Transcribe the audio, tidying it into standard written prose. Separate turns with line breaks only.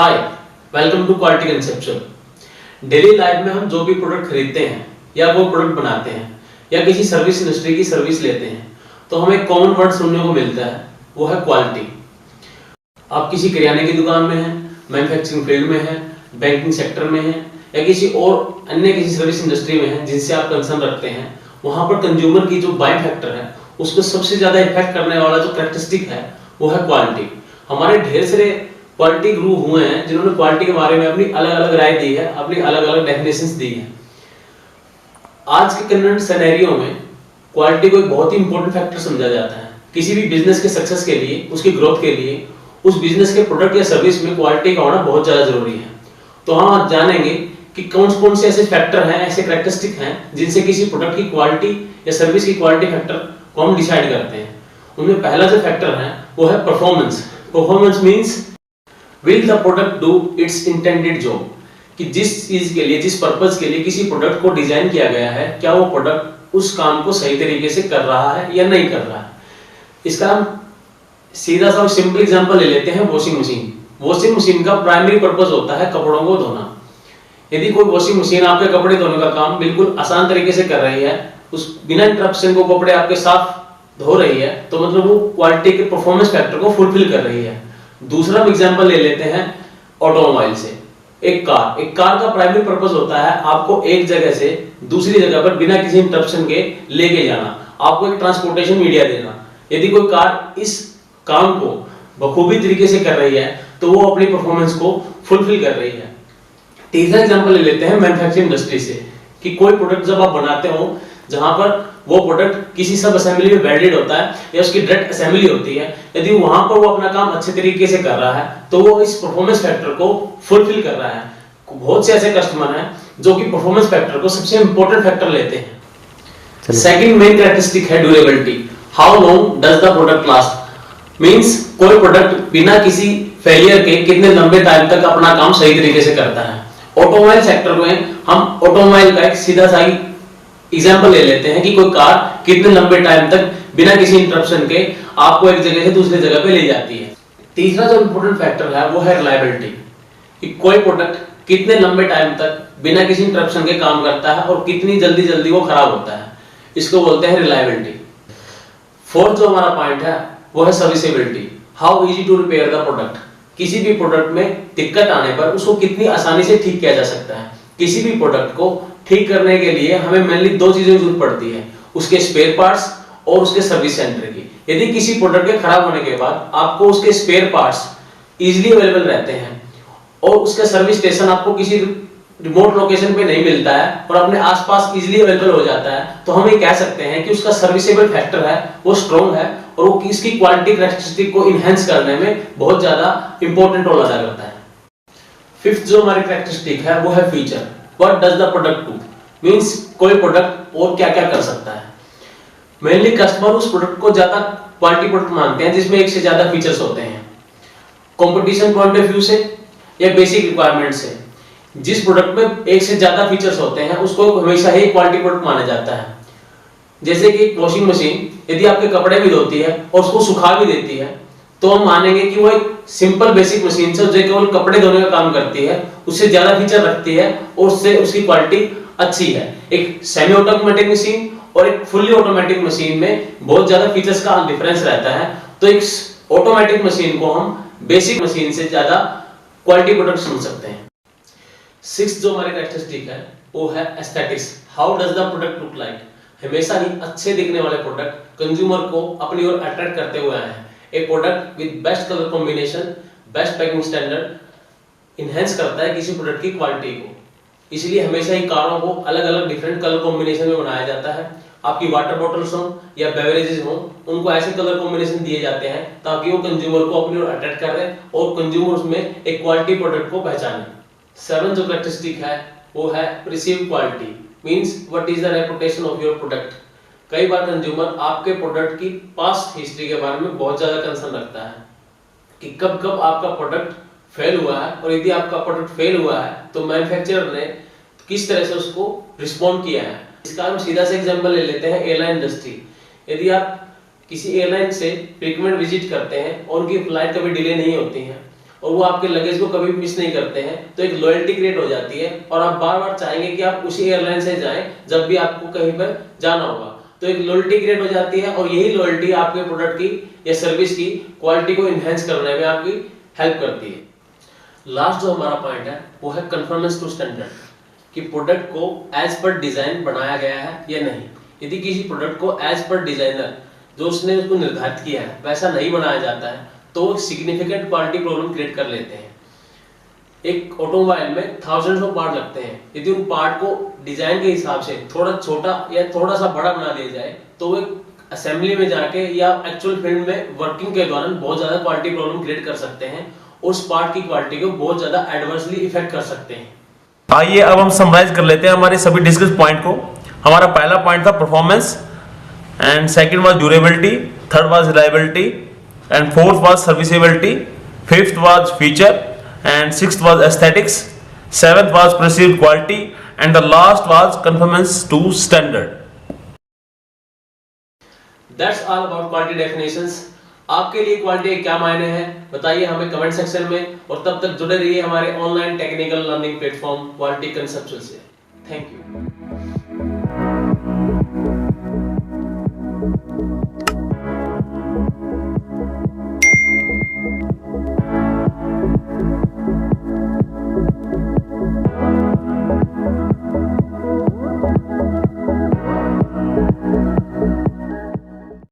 Hi, welcome to quality conceptual. Daily life में हम जो भी प्रोडक्ट खरीदते हैं या वो प्रोडक्ट बनाते हैं या किसी सर्विस इंडस्ट्री की सर्विस लेते हैं तो हमें एक कॉमन वर्ड सुनने को मिलता है, वो है क्वालिटी। आप किसी किराने की दुकान में हैं, मैन्युफैक्चरिंग फील्ड में हैं, बैंकिंग सेक्टर में हैं या किसी और अन्य किसी सर्विस इंडस्ट्री में हैं जिनसे आप कंसर्न रखते हैं, वहां पर कंज्यूमर की जो बाइंग फैक्टर है उसको सबसे ज्यादा इफेक्ट करने वाला जो कैरेक्टरिस्टिक है वो है क्वालिटी। हमारे ढेर सारे क्वालिटी गुरु हुए हैं जिन्होंने क्वालिटी के बारे में अपनी अलग अलग राय दी है, अपनी अलग अलग डेफिनेशंस दी है। आज के करंट सिनेरियो में क्वालिटी को एक बहुत ही इंपॉर्टेंट फैक्टर समझा जाता है। किसी भी बिजनेस के सक्सेस के लिए, उसकी ग्रोथ के लिए, उस बिजनेस के प्रोडक्ट या सर्विस में क्वालिटी का होना बहुत ज्यादा जरूरी है। तो हम आज जानेंगे कि कौन कौन से ऐसे फैक्टर हैं, ऐसे कैरेक्टरिस्टिक हैं जिनसे किसी प्रोडक्ट की क्वालिटी या सर्विस की क्वालिटी फैक्टर को हम डिसाइड करते हैं। उनमें पहला जो फैक्टर है वो है performance. Performance means will the product do it's intended job, कि जिस चीज के लिए, जिस पर्पस के लिए किसी प्रोडक्ट को डिजाइन किया गया है, क्या वो प्रोडक्ट उस काम को सही तरीके से कर रहा है या नहीं कर रहा है। इसका हम सीधा सा सिंपल एग्जांपल ले लेते हैं, वॉशिंग मशीन। वॉशिंग मशीन का प्राइमरी पर्पस होता है कपड़ों को धोना। यदि कोई वॉशिंग मशीन आपके कपड़े धोने का काम बिल्कुल आसान तरीके से कर रही है, उस बिना इंटरप्शन को कपड़े आपके साफ धो रही है, तो मतलब वो क्वालिटी के परफॉर्मेंस फैक्टर को फुलफिल कर रही है। दूसरा एग्जांपल ले लेते हैं ऑटोमोबाइल से। एक कार का प्राइमरी पर्पस होता है आपको एक जगह से दूसरी जगह पर बिना किसी इंटरप्शन के लेके जाना, आपको एक ट्रांसपोर्टेशन मीडिया देना। यदि कोई कार इस काम को बखूबी तरीके से कर रही है तो वो अपनी परफॉर्मेंस को फुलफिल कर रही है। तीसरा एग्जांपल ले लेते हैं मैन्युफैक्चरिंग इंडस्ट्री से, कि कोई प्रोडक्ट जब आप बनाते हो जहां पर वो प्रोडक्ट किसी सब असेंबली में वेल्डेड होता है या उसकी डायरेक्ट असेंबली होती है, यदि वहां पर वो अपना काम अच्छे तरीके से कर रहा है तो वो इस परफॉर्मेंस फैक्टर को फुलफिल कर रहा है। बहुत से ऐसे कस्टमर हैं जो कि परफॉर्मेंस फैक्टर को सबसे इंपॉर्टेंट फैक्टर लेते हैं। सेकंड मेन कैरेक्टरिस्टिक है durability. How long does the product last, means कोई प्रोडक्ट बिना किसी फेलियर के कितने लंबे टाइम तक अपना काम सही तरीके से करता है। ऑटोमोबाइल सेक्टर में हम ऑटोमोबाइल का एक सीधा सा एग्जांपल ले लेते हैं कि कोई कार कितने लंबे टाइम तक बिना किसी इंटरप्शन के आपको एक जगह से दूसरी जगह पे ले जाती है। तीसरा जो इंपॉर्टेंट फैक्टर है वो है रिलायबिलिटी, कि कोई प्रोडक्ट कितने लंबे टाइम तक बिना किसी इंटरप्शन के काम करता है और कितनी जल्दी जल्दी वो खराब होता है, इसको बोलते हैं रिलायबिलिटी। फोर्थ जो हमारा पॉइंट है वो है serviceability. How easy to repair the product, किसी भी प्रोडक्ट में दिक्कत आने पर उसको कितनी आसानी से ठीक किया जा सकता है। किसी भी प्रोडक्ट को ठीक करने के लिए हमें मेनली दो चीजों की जरूरत पड़ती है, उसके स्पेयर पार्ट्स और उसके सर्विस सेंटर की। यदि किसी प्रोडक्ट के खराब होने के बाद आपको उसके स्पेयर पार्ट्स इजीली अवेलेबल रहते हैं और उसका सर्विस स्टेशन आपको किसी रिमोट लोकेशन पे नहीं मिलता है और अपने आसपास इजीली अवेलेबल हो जाता है, तो हम ये कह सकते हैं कि उसका सर्विसेबल फैक्टर है वो स्ट्रॉन्ग है और वो इसकी क्वालिटी कैरेक्टरिस्टिक को इनहेंस करने में बहुत ज्यादा इंपॉर्टेंट रोल अदा करता है। फिफ्थ जो हमारी कैरेक्टरिस्टिक है वो है feature. What does the product do, means कोई प्रोडक्ट और क्या क्या कर सकता है। मेनली कस्टमर उस प्रोडक्ट को ज्यादा क्वालिटी प्रोडक्ट मानते हैं जिसमें एक से ज्यादा फीचर्स होते हैं। कंपटीशन पॉइंट ऑफ व्यू से या बेसिक रिक्वायरमेंट से, जिस प्रोडक्ट में एक से ज्यादा फीचर्स होते हैं उसको हमेशा ही क्वालिटी प्रोडक्ट माना जाता है। जैसे कि वॉशिंग मशीन यदि आपके कपड़े भी धोती है और उसको सुखा भी देती है तो हम मानेंगे कि वो एक सिंपल बेसिक मशीन से जो केवल कपड़े धोने का काम करती है उससे ज्यादा फीचर रखती है और उससे उसकी क्वालिटी अच्छी है। एक सेमी ऑटोमेटिक मशीन और एक फुल्ली ऑटोमेटिक मशीन में बहुत ज्यादा फीचर्स का डिफरेंस रहता है, तो एक ऑटोमेटिक मशीन को हम बेसिक मशीन से ज्यादा क्वालिटी प्रोडक्ट समझ सकते हैं। सिक्स्थ जो हमारी कैरेक्टरिस्टिक है वो है aesthetics. How does the product look like, हमेशा ही अच्छे दिखने वाले प्रोडक्ट कंज्यूमर को अपनी ओर अट्रैक्ट करते हुए आए हैं। एक product with best colour combination, best packing standard enhance करता है किसी प्रोडक्ट की क्वालिटी को। इसलिए हमेशा ही कारों को अलग अलग डिफरेंट कलर कॉम्बिनेशन में बनाया जाता है। आपकी वाटर बॉटल्स हो या बेवरेजेस हो, उनको ऐसे कलर कॉम्बिनेशन दिए जाते हैं ताकि वो कंज्यूमर को अपनी ओर अट्रैक्ट करें और कंज्यूमर्स में एक क्वालिटी प्रोडक्ट को पहचाने। सेवन जो कैरेक्टरिस्टिक है वो है perceived quality, means what is the reputation of your product. कई बार कंज्यूमर आपके प्रोडक्ट की पास्ट हिस्ट्री के बारे में बहुत ज्यादा कंसर्न रखता है कि कब कब आपका प्रोडक्ट फेल हुआ है, और यदि आपका प्रोडक्ट फेल हुआ है तो मैन्युफैक्चरर ने किस तरह से उसको रिस्पॉन्ड किया है। इसका हम सीधा सा एग्जांपल ले लेते हैं एयरलाइन इंडस्ट्री। यदि आप किसी एयरलाइन से फ्रीक्वेंट विजिट करते हैं और उनकी फ्लाइट कभी डिले नहीं होती है और वो आपके लगेज को कभी मिस नहीं करते हैं, तो एक लॉयल्टी क्रिएट हो जाती है और आप बार बार चाहेंगे कि आप उसी एयरलाइन से जाएं जब भी आपको कहीं पर जाना होगा। तो एक लॉयल्टी क्रिएट हो जाती है और यही लॉयल्टी आपके प्रोडक्ट की या सर्विस की क्वालिटी को इनहेंस करने में आपकी हेल्प करती है। लास्ट जो हमारा पॉइंट है वो है कन्फर्मेंस टू स्टैंडर्ड, कि प्रोडक्ट को एज पर डिजाइन बनाया गया है या नहीं। यदि किसी प्रोडक्ट को एज पर डिजाइनर जो उसने उसको निर्धारित किया है वैसा नहीं बनाया जाता है तो सिग्निफिकेंट क्वालिटी प्रॉब्लम क्रिएट कर लेते हैं। एक ऑटोमोबाइल में थाउजेंड्स ऑफ पार्ट लगते हैं, यदि उन पार्ट को डिजाइन के हिसाब से थोड़ा छोटा या थोड़ा सा बड़ा बना दिया जाए तो वो असेंबली में जाके या एक्चुअल फील्ड में वर्किंग के दौरान बहुत ज्यादा क्वालिटी प्रॉब्लम क्रिएट कर सकते हैं, उस पार्ट की क्वालिटी को बहुत ज्यादा एडवर्सली इफेक्ट कर सकते हैं।
आइए अब हम समराइज कर लेते हैं हमारे सभी डिस्कस पॉइंट को। हमारा पहला पॉइंट था performance, and second was durability, third was reliability, and fourth was serviceability, fifth was feature, and sixth was aesthetics, seventh was perceived quality, and the last was conformance to standard.
That's all about quality definitions. आपके लिए quality के क्या मायने हैं बताइए हमें comment section में, और तब तक जुड़े रहिए हमारे online technical learning platform quality conceptual से। Thank you.